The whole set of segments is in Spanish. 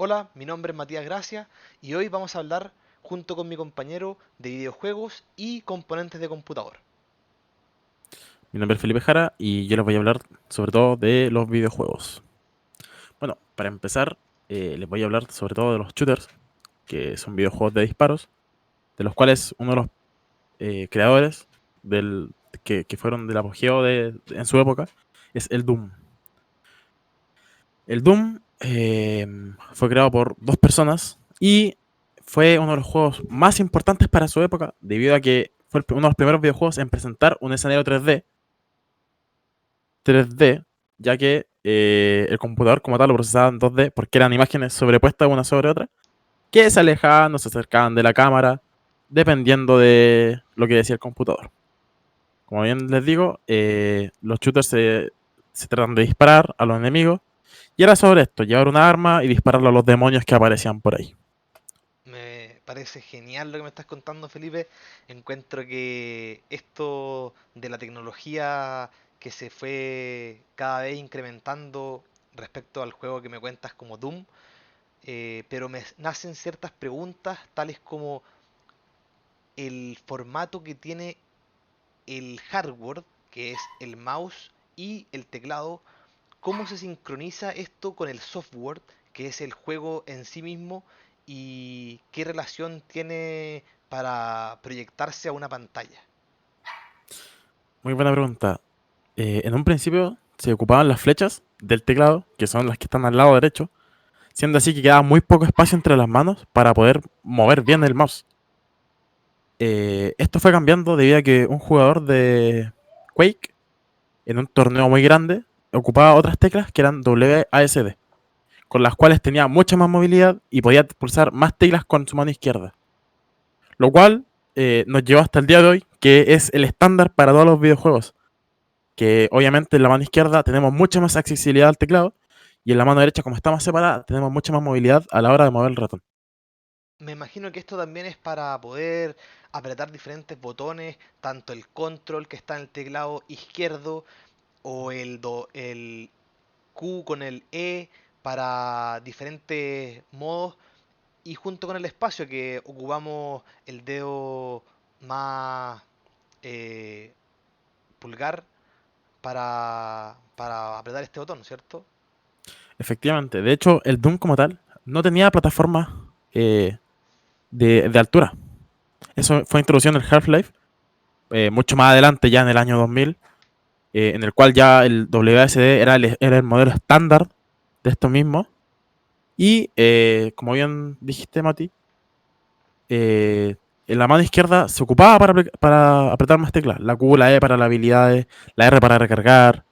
Hola, mi nombre es Matías Gracia y hoy vamos a hablar junto con mi compañero de videojuegos y componentes de computador. Mi nombre es Felipe Jara y yo les voy a hablar sobre todo de los videojuegos. Bueno, para empezar, les voy a hablar sobre todo de los shooters, que son videojuegos de disparos, de los cuales uno de los creadores del, que fueron del apogeo en su época es el Doom. El Doom fue creado por dos personas y fue uno de los juegos más importantes para su época, debido a que fue uno de los primeros videojuegos en presentar un escenario 3D, ya que el computador como tal lo procesaba en 2D porque eran imágenes sobrepuestas una sobre otra, que se alejaban o se acercaban de la cámara, dependiendo de lo que decía el computador. Como bien les digo, los shooters se tratan de disparar a los enemigos, y era sobre esto, llevar una arma y dispararle a los demonios que aparecían por ahí. Me parece genial lo que me estás contando, Felipe. Encuentro que esto de la tecnología que se fue cada vez incrementando respecto al juego que me cuentas como Doom, pero me nacen ciertas preguntas tales como el formato que tiene el hardware, que es el mouse y el teclado. ¿Cómo se sincroniza esto con el software, que es el juego en sí mismo, y qué relación tiene para proyectarse a una pantalla? Muy buena pregunta. En un principio se ocupaban las flechas del teclado, que son las que están al lado derecho, siendo así que quedaba muy poco espacio entre las manos para poder mover bien el mouse. Esto fue cambiando debido a que un jugador de Quake, en un torneo muy grande, ocupaba otras teclas que eran WASD, con las cuales tenía mucha más movilidad y podía pulsar más teclas con su mano izquierda. Lo cual nos llevó hasta el día de hoy, que es el estándar para todos los videojuegos. Que obviamente en la mano izquierda tenemos mucha más accesibilidad al teclado, y en la mano derecha, como está más separada, tenemos mucha más movilidad a la hora de mover el ratón. Me imagino que esto también es para poder apretar diferentes botones, tanto el control que está en el teclado izquierdo o el Q con el E para diferentes modos y junto con el espacio que ocupamos el dedo más eh, pulgar para apretar este botón, ¿cierto? Efectivamente, de hecho, el Doom como tal no tenía plataforma de altura. Eso fue introducido en el Half-Life, mucho más adelante, ya en el año 2000, en el cual ya el WSD era el modelo estándar de esto mismo. Y como bien dijiste, Mati, en la mano izquierda se ocupaba para apretar más teclas. La Q, la E para las habilidades, la R para recargar,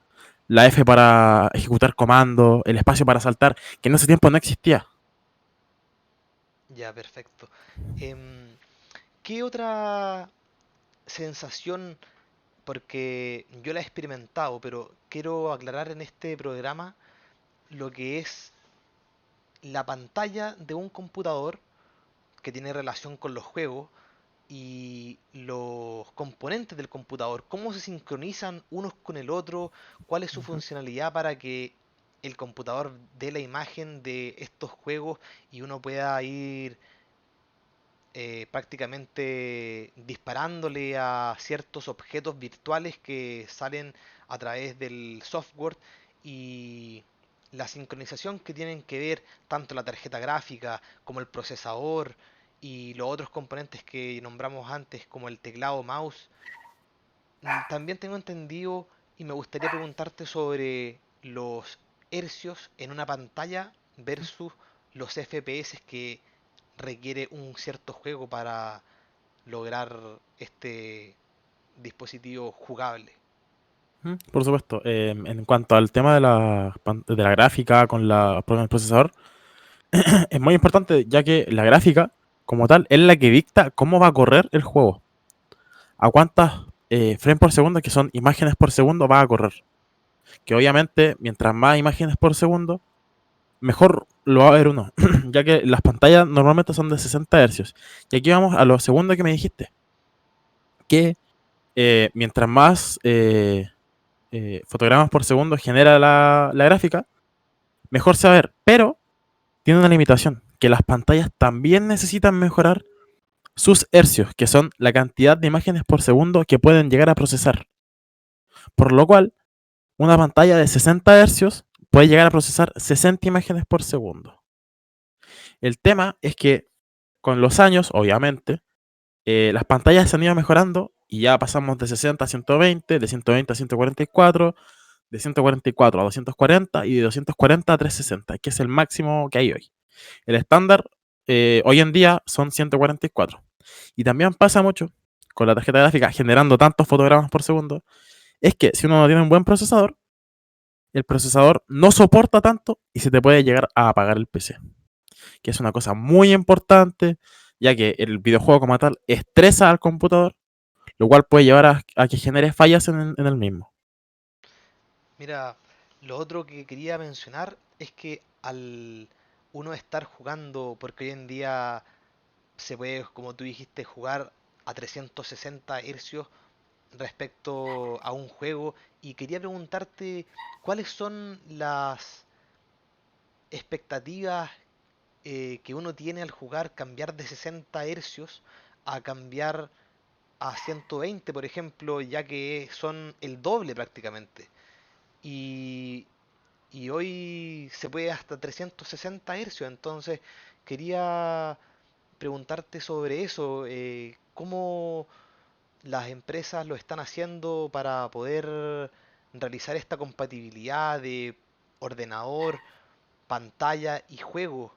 la F para ejecutar comandos, el espacio para saltar, que en ese tiempo no existía. Ya, perfecto. Em, ¿Qué otra sensación? Porque yo la he experimentado, pero quiero aclarar en este programa lo que es la pantalla de un computador que tiene relación con los juegos y los componentes del computador, cómo se sincronizan unos con el otro, cuál es su Ujú. funcionalidad para que el computador dé la imagen de estos juegos y uno pueda ir prácticamente disparándole a ciertos objetos virtuales que salen a través del software y la sincronización que tienen que ver tanto la tarjeta gráfica como el procesador y los otros componentes que nombramos antes como el teclado mouse. También tengo entendido y me gustaría preguntarte sobre los hercios en una pantalla versus los FPS que requiere un cierto juego para lograr este dispositivo jugable. Por supuesto, en cuanto al tema de la gráfica con el procesador, es muy importante, ya que la gráfica, como tal, es la que dicta cómo va a correr el juego. A cuántas frames por segundo, que son imágenes por segundo, va a correr. Que obviamente, mientras más imágenes por segundo, mejor lo va a ver uno, ya que las pantallas normalmente son de 60 hercios. Y aquí vamos a lo segundo que me dijiste, que mientras más fotogramas por segundo genera la gráfica, mejor se va a ver. Pero tiene una limitación, que las pantallas también necesitan mejorar sus hercios, que son la cantidad de imágenes por segundo que pueden llegar a procesar. Por lo cual, una pantalla de 60 hercios puede llegar a procesar 60 imágenes por segundo. El tema es que con los años, obviamente, las pantallas se han ido mejorando y ya pasamos de 60 a 120, de 120 a 144, de 144 a 240 y de 240 a 360, que es el máximo que hay hoy. El estándar hoy en día son 144. Y también pasa mucho con la tarjeta gráfica generando tantos fotogramas por segundo, es que si uno no tiene un buen procesador, el procesador no soporta tanto y se te puede llegar a apagar el PC, que es una cosa muy importante, ya que el videojuego como tal estresa al computador, lo cual puede llevar a que genere fallas en el mismo. Mira, lo otro que quería mencionar es que al uno estar jugando, porque hoy en día se puede, como tú dijiste, jugar a 360 hercios respecto a un juego, y quería preguntarte cuáles son las expectativas que uno tiene al jugar, cambiar de 60 hercios a cambiar a 120, por ejemplo, ya que son el doble prácticamente. Y, y hoy se puede hasta 360 hercios, entonces quería preguntarte sobre eso, cómo las empresas lo están haciendo para poder realizar esta compatibilidad de ordenador, pantalla y juego.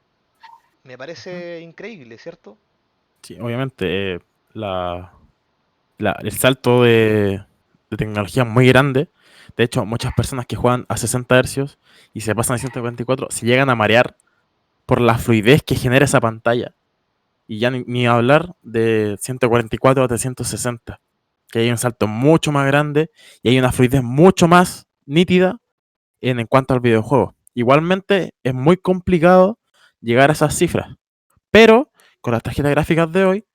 Me Ujú. parece increíble, ¿cierto? Sí, obviamente la, el salto de tecnología es muy grande. De hecho, muchas personas que juegan a 60 hercios y se pasan a 144 se llegan a marear por la fluidez que genera esa pantalla. Y ya ni hablar de 144 a 360, que hay un salto mucho más grande y hay una fluidez mucho más nítida en cuanto al videojuego. Igualmente es muy complicado llegar a esas cifras, pero con las tarjetas gráficas de hoy,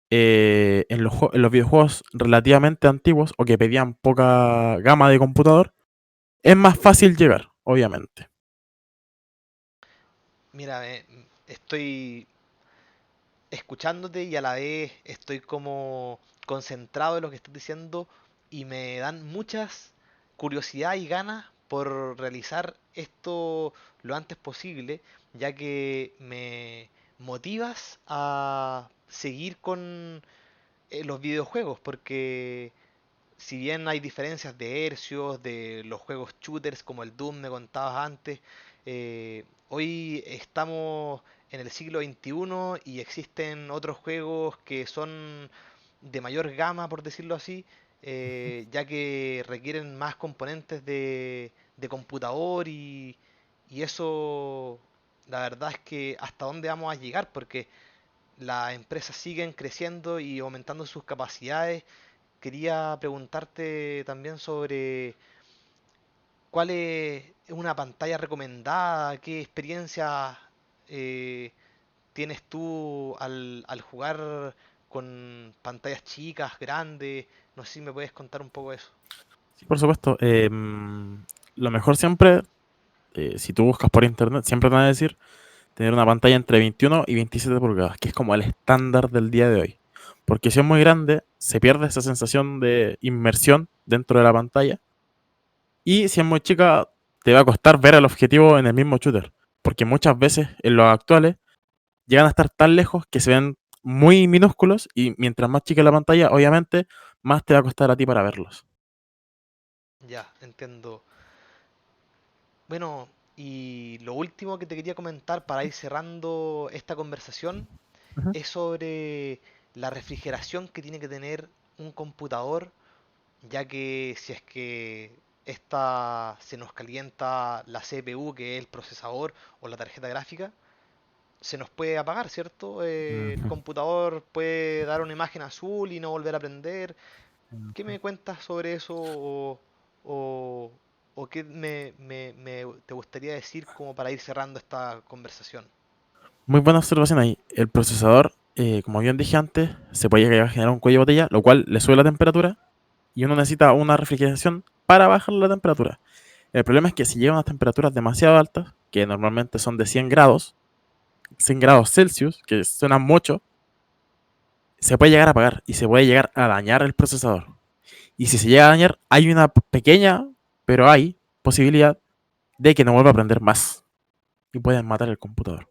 en los videojuegos relativamente antiguos o que pedían poca gama de computador, es más fácil llegar, obviamente. Mira, estoy escuchándote y a la vez estoy como concentrado en lo que estás diciendo, y me dan muchas curiosidad y ganas por realizar esto lo antes posible, ya que me motivas a seguir con los videojuegos, porque si bien hay diferencias de hercios, de los juegos shooters como el Doom me contabas antes, hoy estamos en el siglo XXI y existen otros juegos que son de mayor gama, por decirlo así, ya que requieren más componentes de computador, y eso, la verdad es que hasta dónde vamos a llegar, porque las empresas siguen creciendo y aumentando sus capacidades. Quería preguntarte también sobre cuál es una pantalla recomendada, qué experiencia eh, tienes tú al jugar con pantallas chicas, grandes. No sé si me puedes contar un poco de eso. Sí, por supuesto. Lo mejor siempre, si tú buscas por internet, siempre te van a decir tener una pantalla entre 21 y 27 pulgadas, que es como el estándar del día de hoy. Porque si es muy grande, se pierde esa sensación de inmersión dentro de la pantalla. Y si es muy chica, te va a costar ver el objetivo en el mismo shooter. Porque muchas veces en los actuales llegan a estar tan lejos que se ven muy minúsculos y mientras más chica la pantalla, obviamente, más te va a costar a ti para verlos. Ya, entiendo. Bueno, y lo último que te quería comentar para ir cerrando esta conversación Ujú. es sobre la refrigeración que tiene que tener un computador, ya que si es que esta se nos calienta la CPU, que es el procesador o la tarjeta gráfica, se nos puede apagar, ¿cierto? El Ujú. computador puede dar una imagen azul y no volver a prender. ¿Qué Ujú. me cuentas sobre eso, o, o qué te gustaría decir como para ir cerrando esta conversación? Muy buena observación ahí. El procesador, como bien dije antes, se puede llegar a generar un cuello de botella, lo cual le sube la temperatura y uno necesita una refrigeración para bajar la temperatura. El problema es que si llegan a temperaturas demasiado altas, que normalmente son de 100 grados Celsius, que suenan mucho, se puede llegar a apagar y se puede llegar a dañar el procesador. Y si se llega a dañar, hay una pequeña, pero hay posibilidad de que no vuelva a prender más y pueden matar el computador.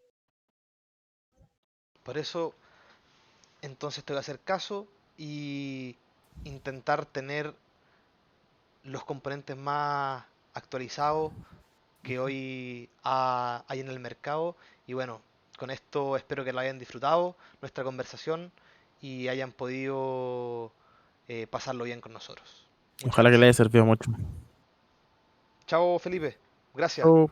Por eso, entonces te voy a hacer caso y intentar tener los componentes más actualizados que hoy hay en el mercado. Y bueno, con esto espero que lo hayan disfrutado, nuestra conversación, y hayan podido pasarlo bien con nosotros. Muchas Ojalá que le gracias. haya servido mucho. Chao, Felipe. Gracias. Chao.